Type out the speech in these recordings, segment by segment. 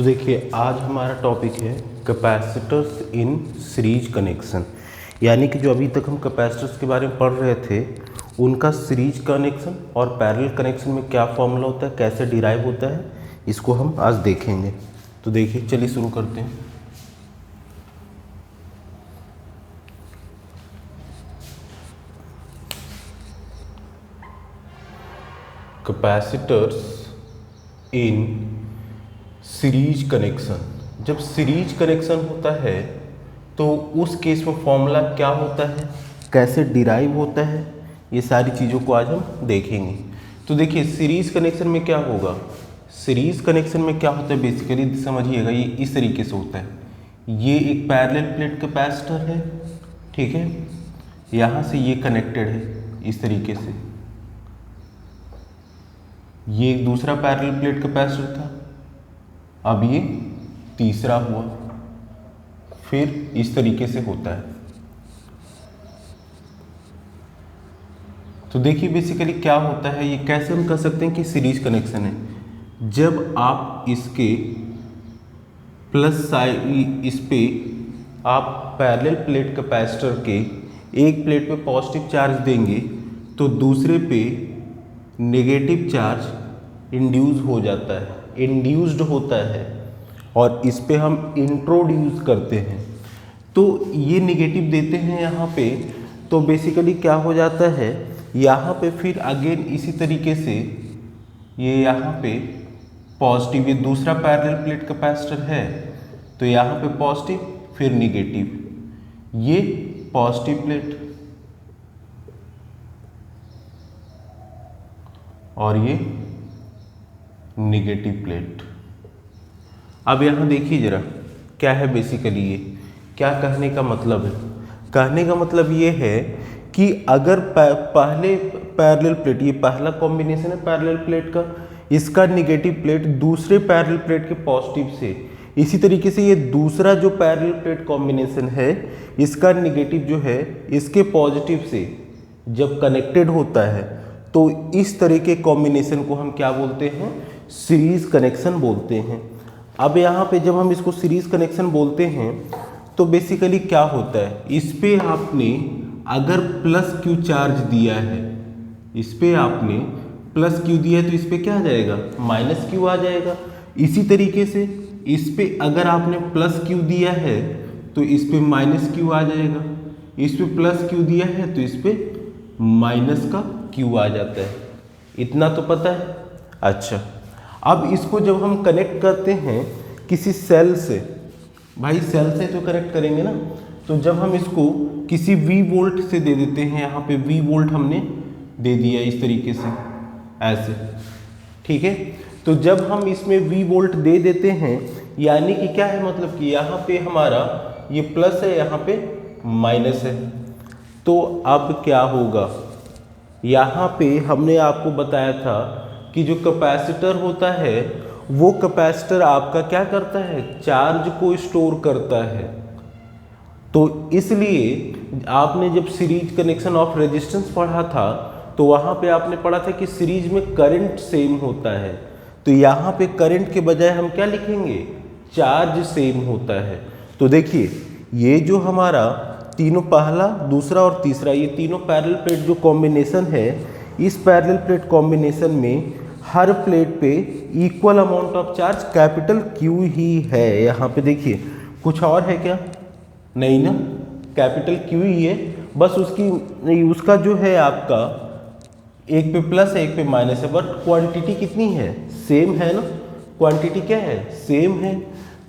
तो देखिए आज हमारा टॉपिक है कैपेसिटर्स इन सीरीज कनेक्शन, यानी कि जो अभी तक हम कैपेसिटर्स के बारे में पढ़ रहे थे उनका सीरीज कनेक्शन और पैरेलल कनेक्शन में क्या फॉर्मूला होता है, कैसे डिराइव होता है, इसको हम आज देखेंगे। तो देखिए चलिए शुरू करते हैं। कैपेसिटर्स इन सीरीज कनेक्शन, जब सीरीज कनेक्शन होता है तो उस केस में फॉर्मूला क्या होता है, कैसे डिराइव होता है, ये सारी चीज़ों को आज हम देखेंगे। तो देखिए सीरीज कनेक्शन में क्या होगा, सीरीज कनेक्शन में क्या होता है बेसिकली समझिएगा, ये इस तरीके से होता है। ये एक पैरेलल प्लेट कैपेसिटर है, ठीक है, यहाँ से ये कनेक्टेड है इस तरीके से। ये एक दूसरा पैरेलल प्लेट कैपेसिटर था, अब ये तीसरा हुआ, फिर इस तरीके से होता है। तो देखिए बेसिकली क्या होता है, ये कैसे हम कह सकते हैं कि सीरीज कनेक्शन है। जब आप इसके प्लस साइड, इस पे आप पैरेलल प्लेट कैपेसिटर के एक प्लेट पे पॉजिटिव चार्ज देंगे तो दूसरे पे नेगेटिव चार्ज इंड्यूस हो जाता है, इंड्यूस्ड होता है, और इस पे हम इंट्रोड्यूस करते हैं तो ये नेगेटिव देते हैं यहाँ पे। तो बेसिकली क्या हो जाता है, यहाँ पे फिर अगेन इसी तरीके से ये यहाँ पे पॉजिटिव, ये दूसरा पैरेलल प्लेट कैपेसिटर है तो यहाँ पे पॉजिटिव फिर नेगेटिव, ये पॉजिटिव प्लेट और ये नेगेटिव प्लेट। अब यहाँ देखिए जरा क्या है बेसिकली, ये क्या कहने का मतलब है। कहने का मतलब ये है कि अगर पहले पैरेलल प्लेट, ये पहला कॉम्बिनेशन है पैरेलल प्लेट का, इसका नेगेटिव प्लेट दूसरे पैरेलल प्लेट के पॉजिटिव से, इसी तरीके से ये दूसरा जो पैरेलल प्लेट कॉम्बिनेशन है इसका नेगेटिव जो है इसके पॉजिटिव से जब कनेक्टेड होता है तो इस तरह के कॉम्बिनेशन को हम क्या बोलते हैं, सीरीज कनेक्शन बोलते हैं। अब यहाँ पे जब हम इसको सीरीज कनेक्शन बोलते हैं तो बेसिकली क्या होता है, इस पे आपने अगर प्लस क्यू चार्ज दिया है, इस पे आपने प्लस क्यू दिया है तो इस पे क्या आ जाएगा, माइनस क्यू आ जाएगा। इसी तरीके से इस पे अगर आपने प्लस क्यू दिया है तो इस पे माइनस क्यू आ जाएगा, इस पे प्लस क्यू दिया है तो इस पे माइनस का क्यू आ जाता है। इतना तो पता है। अच्छा, अब इसको जब हम कनेक्ट करते हैं किसी सेल से, भाई सेल से तो कनेक्ट करेंगे ना, तो जब हम इसको किसी V वोल्ट से दे देते हैं, यहाँ पे V वोल्ट हमने दे दिया इस तरीके से ऐसे, ठीक है। तो जब हम इसमें V वोल्ट दे देते हैं यानी कि क्या है, मतलब कि यहाँ पे हमारा ये प्लस है, यहाँ पे माइनस है, तो अब क्या होगा, यहाँ पे हमने आपको बताया था कि जो कैपेसिटर होता है वो कैपेसिटर आपका क्या करता है, चार्ज को स्टोर करता है। तो इसलिए आपने जब सीरीज कनेक्शन ऑफ रेजिस्टेंस पढ़ा था तो वहाँ पे आपने पढ़ा था कि सीरीज में करंट सेम होता है, तो यहाँ पे करंट के बजाय हम क्या लिखेंगे, चार्ज सेम होता है। तो देखिए ये जो हमारा तीनों, पहला दूसरा और तीसरा, ये तीनों पैरेलल प्लेट जो कॉम्बिनेशन है, इस पैरेलल प्लेट कॉम्बिनेशन में हर प्लेट पे equal amount of charge capital Q ही है। यहाँ पे देखिए कुछ और है क्या, नहीं ना, कैपिटल क्यू ही है, बस उसका जो है आपका एक पे प्लस है एक पे माइनस है, बट क्वांटिटी कितनी है, सेम है ना, क्वांटिटी क्या है, सेम है।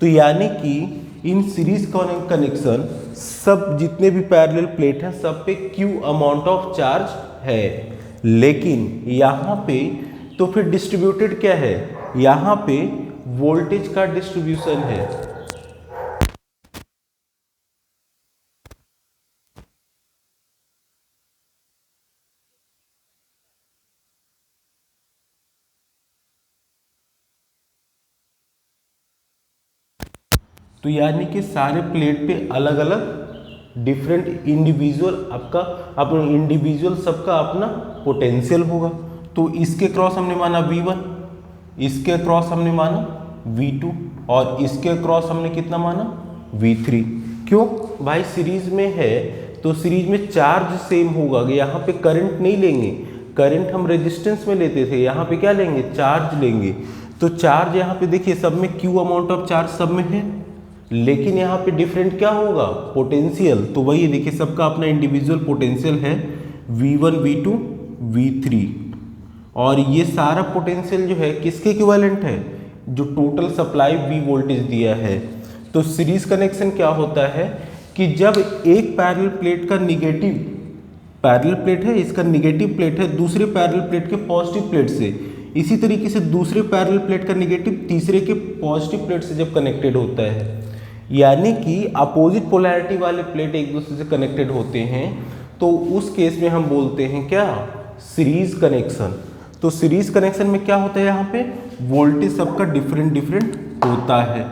तो यानी कि इन सीरीज कनेक्शन सब जितने भी पैरेलल प्लेट हैं सब पे क्यू अमाउंट ऑफ चार्ज है, लेकिन यहाँ पे तो फिर डिस्ट्रीब्यूटेड क्या है, यहाँ पे वोल्टेज का डिस्ट्रीब्यूशन है। तो यानी कि सारे प्लेट पे अलग अलग डिफरेंट इंडिविजुअल आपका अपना इंडिविजुअल सबका अपना पोटेंशियल होगा। तो इसके क्रॉस हमने माना V1, इसके क्रॉस हमने माना V2 और इसके अक्रॉस हमने कितना माना V3। क्यों भाई, सीरीज में है तो सीरीज में चार्ज सेम होगा, यहाँ पे करंट नहीं लेंगे, करंट हम रेजिस्टेंस में लेते थे, यहाँ पे क्या लेंगे, चार्ज लेंगे। तो चार्ज यहाँ पे देखिए सब में Q अमाउंट ऑफ चार्ज सब में है, लेकिन यहाँ पे डिफरेंट क्या होगा, पोटेंशियल। तो वही देखिए सबका अपना इंडिविजुअल पोटेंशियल है V1 V2 V3 और ये सारा पोटेंशियल जो है किसके इक्विवेलेंट है, जो टोटल सप्लाई V वोल्टेज दिया है। तो सीरीज कनेक्शन क्या होता है कि जब एक पैरेलल प्लेट का निगेटिव, पैरेलल प्लेट है इसका निगेटिव प्लेट है दूसरे पैरेलल प्लेट के पॉजिटिव प्लेट से, इसी तरीके से दूसरे पैरेलल प्लेट का निगेटिव तीसरे के पॉजिटिव प्लेट से जब कनेक्टेड होता है, यानी कि अपोजिट पोलैरिटी वाले प्लेट एक दूसरे से कनेक्टेड होते हैं, तो उस केस में हम बोलते हैं क्या, सीरीज कनेक्शन। तो सीरीज कनेक्शन में क्या होता है, यहाँ पे वोल्टेज सबका डिफरेंट डिफरेंट होता है।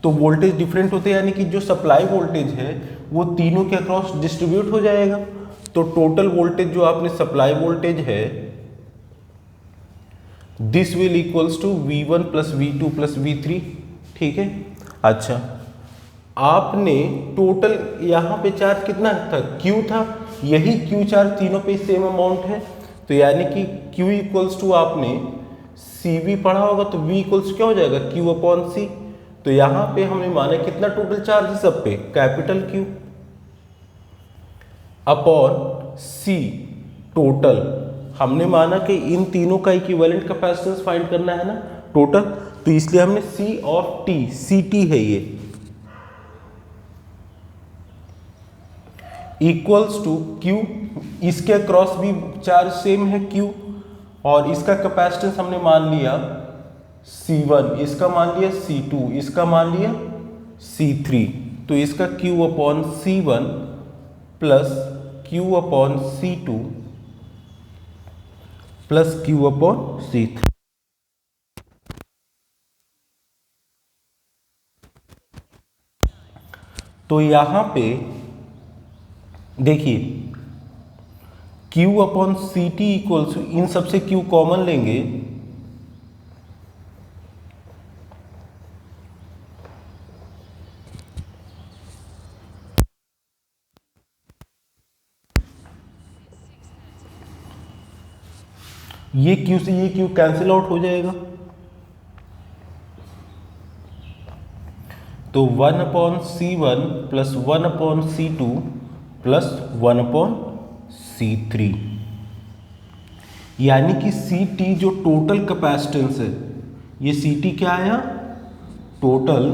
तो वोल्टेज डिफरेंट होते हैं यानी कि जो सप्लाई वोल्टेज है वो तीनों के अक्रॉस डिस्ट्रीब्यूट हो जाएगा। तो टोटल वोल्टेज जो आपने सप्लाई वोल्टेज है this will equals to V1 plus V2 plus V3, ठीक है। अच्छा, आपने टोटल यहाँ पे चार्ज कितना था, Q था, यही Q चार्ज तीनों पे सेम अमाउंट है, तो यानी कि Q इक्वल्स टू आपने CV पढ़ा होगा, तो V इक्वल्स क्या हो जाएगा, Q अपॉन C। तो यहाँ पे हमने माना कितना टोटल चार्ज है सब पे, capital Q upon C total. हमने माना कि इन तीनों का इक्विवेलेंट कैपेसिटेंस फाइंड करना है ना टोटल, तो इसलिए हमने C ऑफ T, CT है ये, इक्वल्स टू Q, इसके अक्रॉस भी चार्ज सेम है Q और इसका कैपेसिटेंस हमने मान लिया C1, इसका मान लिया C2, इसका मान लिया C3, तो इसका Q upon C1 plus Q upon C2 plus Q upon C3। तो यहां पे देखिए Q अपॉन CT इक्वल्स, इन सबसे Q कॉमन लेंगे, ये Q से ये Q कैंसिल आउट हो जाएगा, तो 1 upon C1 plus 1 upon C2 plus 1 upon C3, यानी कि CT जो टोटल कैपेसिटेंस है, ये CT क्या आया, total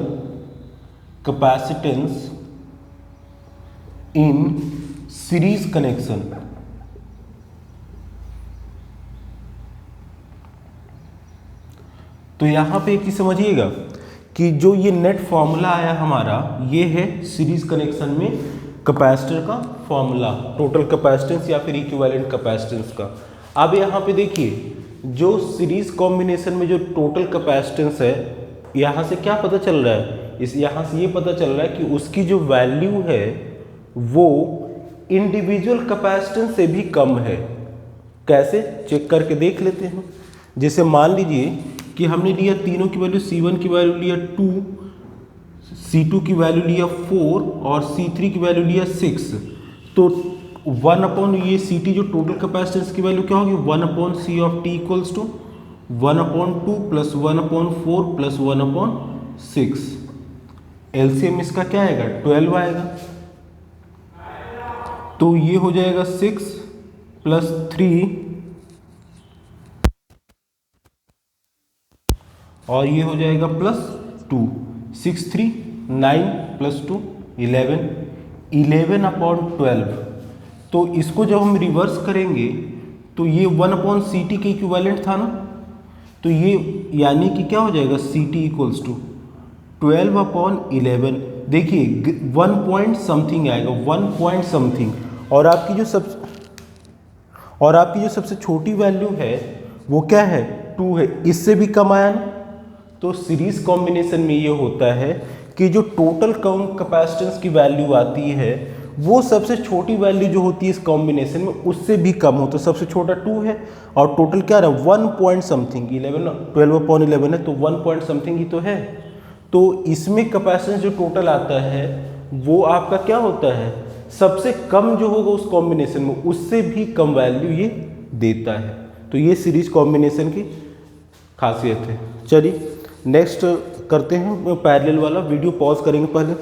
capacitance in series connection. तो यहां पे एक चीज समझिएगा कि जो ये नेट फॉर्मूला आया हमारा, ये है सीरीज कनेक्शन में कैपेसिटर का फॉर्मूला, टोटल कैपेसिटेंस या फिर इक्विवेलेंट कैपेसिटेंस का। अब यहाँ पे देखिए जो सीरीज कॉम्बिनेशन में जो टोटल कैपेसिटेंस है, यहाँ से क्या पता चल रहा है, इस यहाँ से ये पता चल रहा है कि उसकी जो वैल्यू है वो इंडिविजुअल कैपेसिटेंस से भी कम है। कैसे चेक करके देख लेते हैं। जैसे मान लीजिए कि हमने लिया तीनों की वैल्यू, C1 की वैल्यू लिया 2, C2 की वैल्यू लिया 4 और C3 की वैल्यू लिया 6, तो 1 अपॉन ये CT जो टोटल कैपेसिटेंस की वैल्यू क्या होगी, 1 upon C of T equals to 1 upon 2 plus 1 upon 4 plus 1 upon 6। LCM इसका क्या आएगा, 12 आएगा, तो ये हो जाएगा 6 प्लस 3 और ये हो जाएगा प्लस 2, 6 3 9 प्लस 2 11, 11 अपॉन 12। तो इसको जब हम रिवर्स करेंगे तो ये 1 अपॉन CT के इक्विवेलेंट था ना, तो ये यानी कि क्या हो जाएगा, CT इक्वल्स टू 12 अपॉन 11। देखिए 1 पॉइंट समथिंग आएगा, 1 पॉइंट समथिंग, और आपकी जो सबसे छोटी वैल्यू है वो क्या है, 2 है, इससे भी कम आया ना। तो सीरीज कॉम्बिनेशन में ये होता है कि जो टोटल कैपेसिटेंस की वैल्यू आती है वो सबसे छोटी वैल्यू जो होती है इस कॉम्बिनेशन में उससे भी कम हो। तो सबसे छोटा 2 है और टोटल क्या रहा 1 पॉइंट समथिंग 11 12/11 है, तो 1 पॉइंट समथिंग ही तो है। तो इसमें कैपेसिटेंस जो टोटल आता है वो आपका क्या होता है, सबसे कम जो होगा उस कॉम्बिनेशन में उससे भी कम वैल्यू ये देता है। तो ये सीरीज कॉम्बिनेशन की खासियत है। चलिए नेक्स्ट करते हैं पैरेलल वाला। वीडियो पॉज करेंगे पहले।